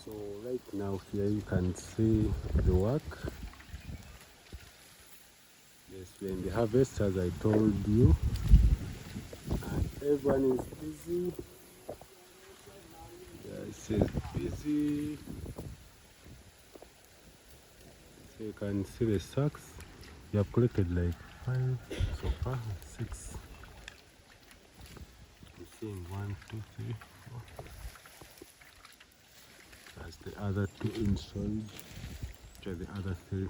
So right now here you can see the work. Yes, we're in the harvest as I told you, and everyone is busy. Yeah, it says busy. So you can see the sacks. We have collected like 5 so far, 6. I'm seeing 1, 2, 3, 4. That's the other 2 in storage, which are the other 3.